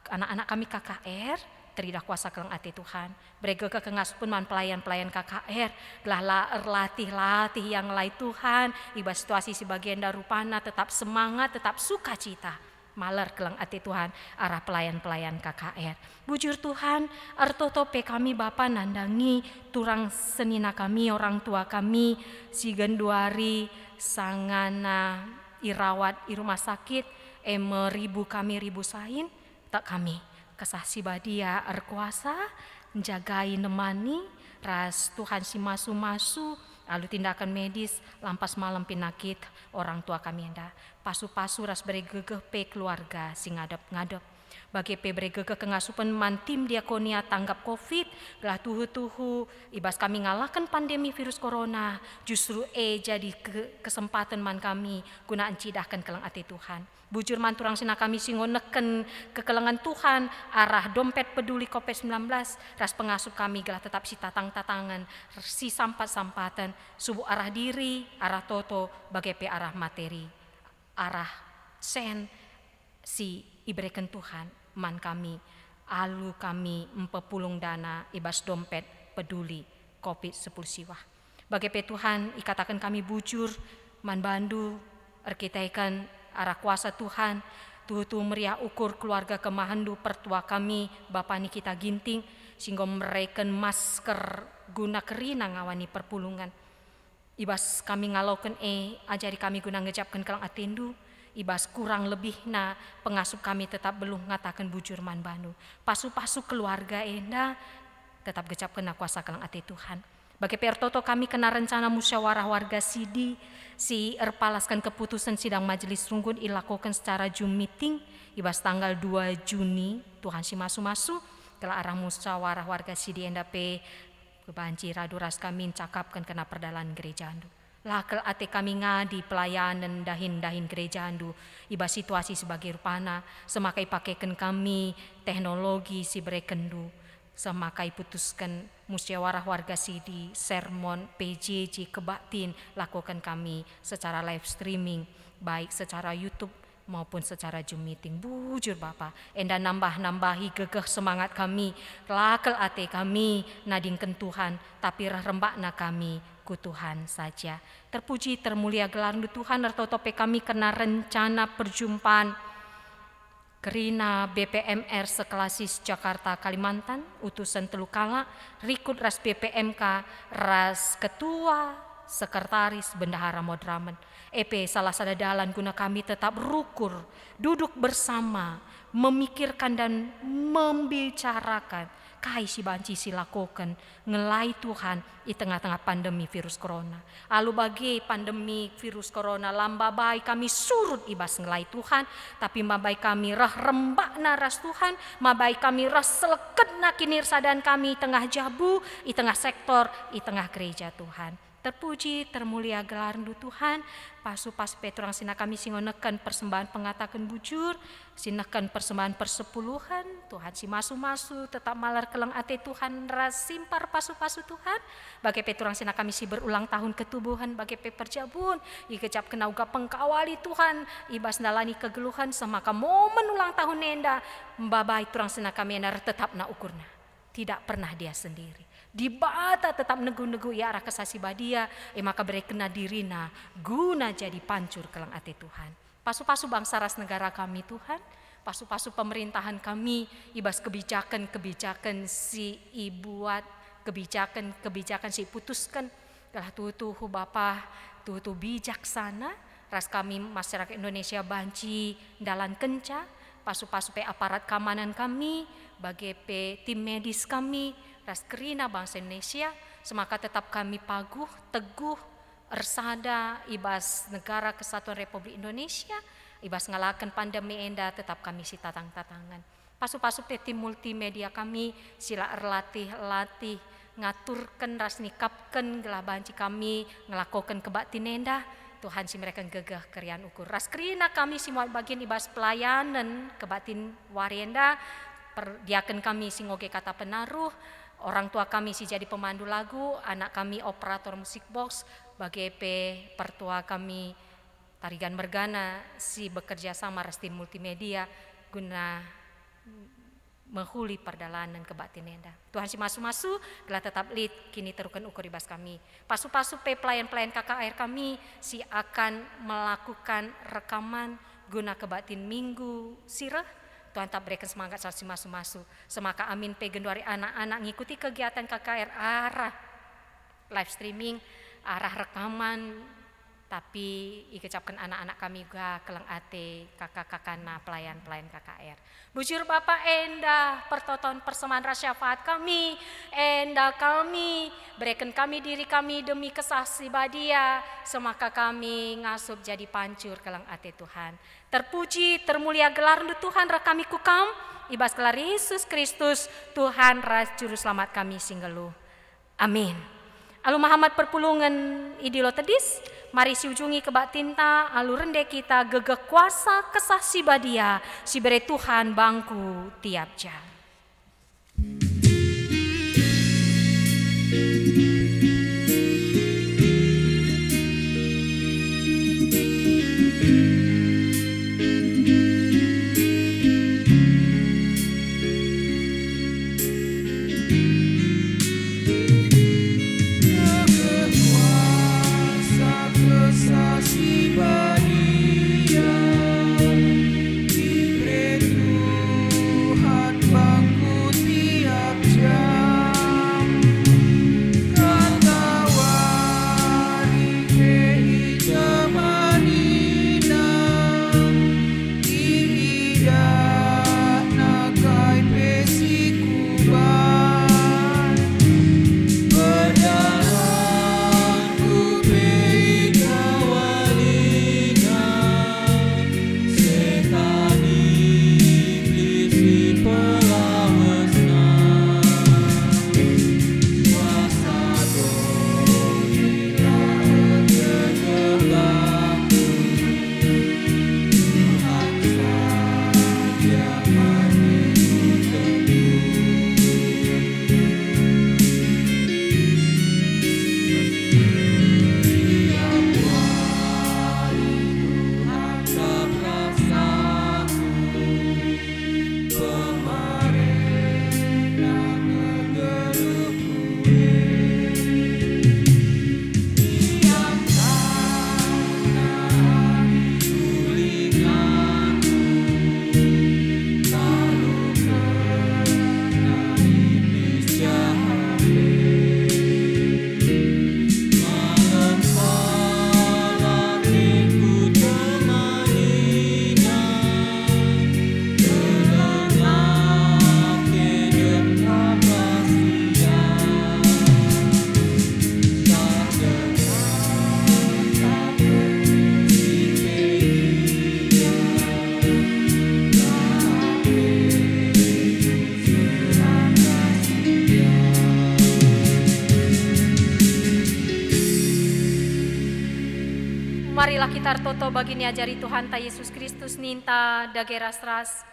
anak-anak kami KKR teridah kuasa kelang ati Tuhan. Berega kengasupan man pelayan-pelayan KKR. Gelah latih yang lai Tuhan. Iba situasi sebagian darupana tetap semangat, tetap sukacita. Maler kelang ati Tuhan arah pelayan-pelayan KKR. Bujur Tuhan, artotope kami Bapa nandangi turang senina kami, orang tua kami, si genduari, sangana, irawat i rumah sakit, ribu kami ribu sain, tak kami. Kesah si badia erkuasa, menjagai nemani, ras Tuhan si masu-masu, lalu tindakan medis, lampas malam pinakit, orang tua kami enda. Pasu-pasu ras beri gegeh pe keluarga, si ngadep-ngadep. Bagi pe beri gegeh kengasupan mantim diakonia tanggap COVID, gelah tuhu-tuhu, ibas kami ngalahkan pandemi virus corona, justru jadi kesempatan man kami, gunaan cidahkan kelang ati Tuhan. Bujur manturang sina kami singoneken kekelengan Tuhan arah dompet peduli COVID-19 ras pengasuh kami gelah tetap si tatang-tatangan si sampat-sampatan subuh arah diri arah toto bagai pe arah materi arah sen si iberikan Tuhan man kami alu kami empepulung dana ibas dompet peduli COVID-10 siwah bagai pe Tuhan ikatakan kami bujur man bandu erkitaikan arah kuasa Tuhan. Tuhu meriah ukur keluarga kemahandu pertua kami, Bapa Nikita Ginting, sehingga mereka masker guna kerina ngawani perpulungan. Ibas kami ngalaukan ajari kami guna ngejapkan kelang atendu. Ibas kurang lebih na pengasup kami tetap belum ngatakan bujur man bandu. Pasu-pasu keluarga enda tetap gejapkan kuasa kelang ate Tuhan. Bagi pertoto kami kena rencana musyawarah warga Sidi, si erpalaskan keputusan sidang majelis runggun ilakukan secara Zoom meeting. Ibas tanggal 2 Juni Tuhan si masu-masu kelah arah musyawarah warga Sidi enda pe kebanci raduras kami cakapkan kena perdalan gereja andu. Lakel ate kami ngadi pelayanan dahin gereja andu. Iba situasi sebagai rupana semakai pakaikan kami teknologi si berekendu. Semakai putuskan musyawarah warga Sidi, sermon, PJJ, kebatin lakukan kami secara live streaming baik secara YouTube maupun secara Zoom meeting. Bujur Bapak, enda nambah-nambahi gegeh semangat kami, lakel ate kami nadingken Tuhan, tapi rembakna kami ku Tuhan saja. Terpuji termulia gelarmu Tuhan, ertotope kami kena rencana perjumpaan Kerina BPMR sekelasis Jakarta Kalimantan, utusan Telukala, Rikut ras BPMK, ras Ketua Sekretaris Bendahara Modramen. Salah satu dalan guna kami tetap rukur, duduk bersama, memikirkan dan membicarakan kai si banci si lakukan ngelai Tuhan di tengah-tengah pandemi virus corona. Lalu bagi pandemi virus corona lamba baik kami surut ibas ngelai Tuhan, tapi mabai kami rah rembak naras Tuhan, mabai kami rah seleket nakinir sadan kami tengah jabu, di tengah sektor, di tengah gereja Tuhan. Terpuji, termulia gelarmu Tuhan. Pasu-pas peturang sina kami singonekan persembahan pengatakan bujur, sinakan persembahan persepuluhan. Tuhan si masu-masu tetap malar kelang ate Tuhan ras simpar pasu-pasu Tuhan. Bagi peturang sina kami si berulang tahun ketubuhan, bagi peperjabun, ikecap kena uga pengkawali Tuhan, ibas nalani kegeluhan semaka momen ulang tahun nenda, mbabai turang sina kami enda tetap na ukurna. Tidak pernah dia sendiri. Di bata tetap negu-negu ya arah kesasi badia, maka berekena dirina guna jadi pancur kelang ate Tuhan. Pasu-pasu bangsa ras negara kami Tuhan, pasu-pasu pemerintahan kami, ibas kebijakan si ibuat, kebijakan si putuskan, telah tuh Bapa, tuh bijaksana, ras kami masyarakat Indonesia banci dalan kenca, pasu-pasu pe aparat keamanan kami, bagi pe tim medis kami, ras kerina bangsa Indonesia, semaka tetap kami paguh, teguh, ersada, ibas negara kesatuan Republik Indonesia, ibas ngalakan pandemi enda tetap kami si tatang-tatangan. Pasu-pasu pe tim multimedia kami, sila erlatih, ngaturkan ras nikapkan gelah banci kami, ngelakukan kebatin enda, Tuhan si mereka gegah kerian ukur. Ras kerina kami semua bagian ibas pelayanan kebatin warienda, perdiakan kami si ngoge kata penaruh, orang tua kami si jadi pemandu lagu, anak kami operator musik box, bagi pertua kami tarigan mergana si bekerja sama ras tim multimedia guna menghuli perdalanan kebatin enda. Tuhan si masu-masu gelah tetap lead kini terukan ukur ibas kami. Pasu-pasu pe pelayan-pelayan KKR kami si akan melakukan rekaman guna kebatin minggu sirah. Tuhan tak berikan semangat saat si masu-masu. Semaka amin pe genduari anak-anak ngikuti kegiatan KKR arah live streaming, arah rekaman, tapi ikecapkan anak-anak kami juga kelang ate kakak-kakana pelayan-pelayan KKR. Bujur Bapak enda pertoton persembahan rasyafaat kami, enda kami berikan kami diri kami demi kesasi badia, semaka kami ngasup jadi pancur kelang ate Tuhan. Terpuji termulia gelarmu Tuhan kami kukam, ibas gelar Yesus Kristus Tuhan ras juru selamat kami singgelu. Amin. Alu Muhammad perpulungan idilo tedis, mari si ujungi kebak tinta, alu rende kita gegeh kuasa kesah si badia, si bere Tuhan bangku tiap jam. Kesah si badia sekitar toto bagi niajari Tuhan ta Yesus Kristus ninta dageras ras.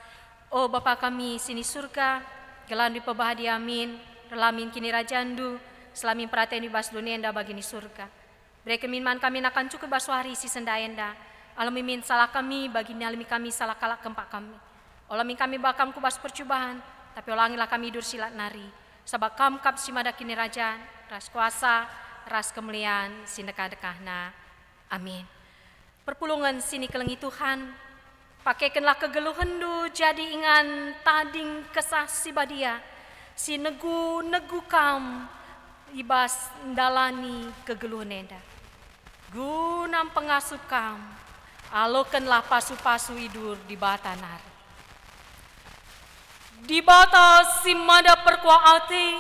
Oh Bapa kami sini surga, gelan di pebahadi amin, relamin kini rajandu, selamin perhatian di bas dunia enda bagi ni surga. Beri keminman kami akan cukup baswari si senda enda. Alamimin salah kami bagi ni alami kami salah kalak kempak kami. Olamin kami bakam kubas percobaan, tapi ulangilah kami dur silat nari. Sabak kamkap si mada kini rajan, ras kuasa, ras kemuliaan, sindeka-dekahna. Amin. Perpulungan sini kelengi Tuhan, pakaikanlah kegeluhan du jadi ingan tading kesah si badia, si negu kam ibas dalani kegeluhan enda. Gunam pengasuh kam, alokanlah pasu-pasu idur di bata nari. Di bata si mada perkuaati,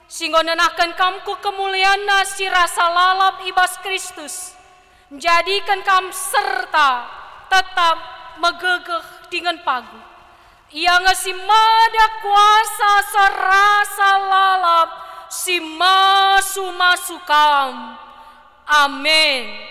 singgonenakan kamku kemuliaan si rasa lalap ibas Kristus. Jadikan kam serta tetap megegeh dengan pagu. Ia ngasih mada kuasa serasa lalap si masu kam. Amin.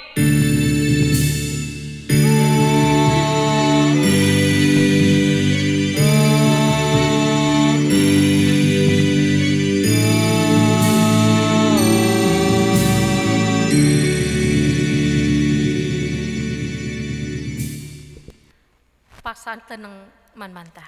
Paksaan teneng manmanta.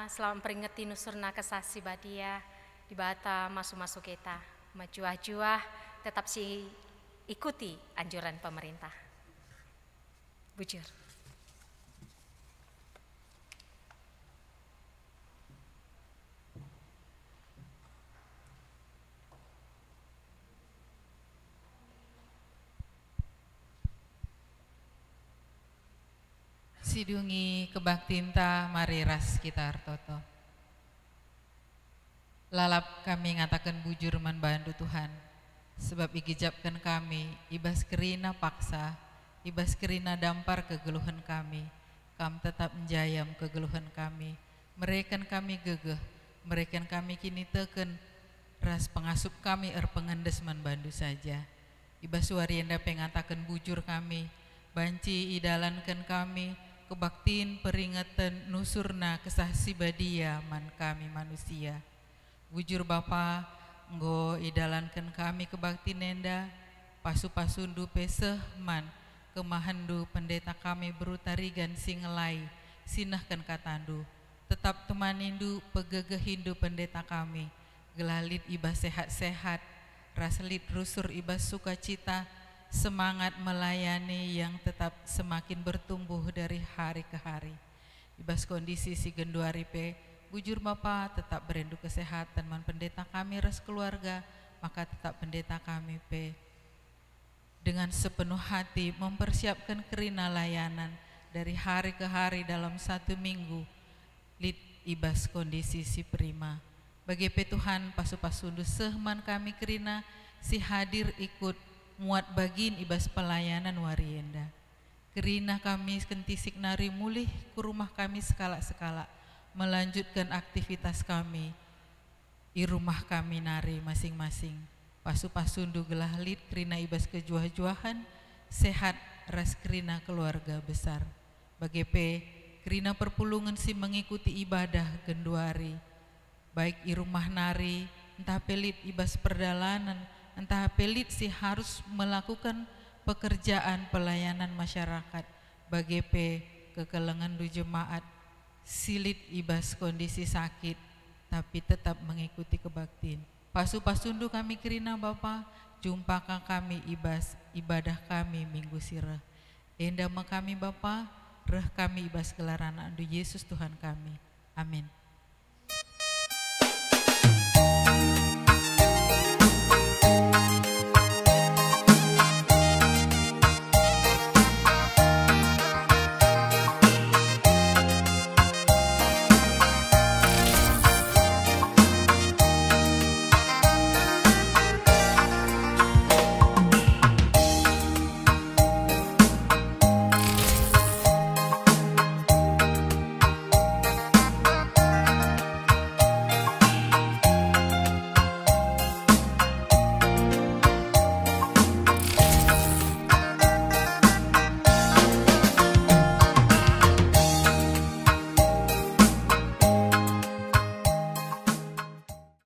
Selamat peringati nusurna kesasi badia di bata masuk-masuk kita. Majuah-juah tetap si ikuti anjuran pemerintah. Bujur. Sidungi kebaktinta mari ras kita artoto. Lalap kami ngatakan bujur man bandu Tuhan, sebab igijabkan kami ibas kerina paksa, ibas kerina dampar kegeluhan kami, kam tetap menjayam kegeluhan kami, mereken kami gegeh, mereken kami kini teken, ras pengasup kami pengendes man bandu saja, ibas warienda pengatakan bujur kami, banci idalankan kami, kebaktiin peringatan nusurna kesah sibadia man kami manusia. Bujur Bapa, nggo idalankan kami kebakti nenda, pasu-pasundu peseh man, kemahandu pendeta kami berutarigan singelai, sinahkan katandu, tetap temanindu pegegehindu pendeta kami, gelalit ibas sehat-sehat, raslit rusur ibas sukacita, semangat melayani yang tetap semakin bertumbuh dari hari ke hari. Ibas kondisi si genduari pe, bujur Bapa tetap berindu kesehatan man pendeta kami ras keluarga, maka tetap pendeta kami pe dengan sepenuh hati mempersiapkan kerina layanan dari hari ke hari dalam satu minggu. Lid ibas kondisi si prima. Bagi pe Tuhan pasu-pasundu sehman kami kerina si hadir ikut muat bagin ibas pelayanan warienda. Kerina kami kentisik nari mulih ke rumah kami sekala-sekala, melanjutkan aktivitas kami di rumah kami nari masing-masing. Pasu-pasundu gelahlit kerina ibas kejuah-juahan, sehat ras kerina keluarga besar. Bagepe kerina perpulungan si mengikuti ibadah genduari, baik i rumah nari, entah pelit ibas perdalanan, entah pelit si harus melakukan pekerjaan pelayanan masyarakat. Bagepe kekelengan du jemaat, silit ibas kondisi sakit, tapi tetap mengikuti kebaktiin. Pasu-pasundu kami kerina Bapa, jumpakah kami ibadah kami minggu sirah. Enda kami Bapa, reh kami ibas gelaran andu Yesus Tuhan kami. Amin.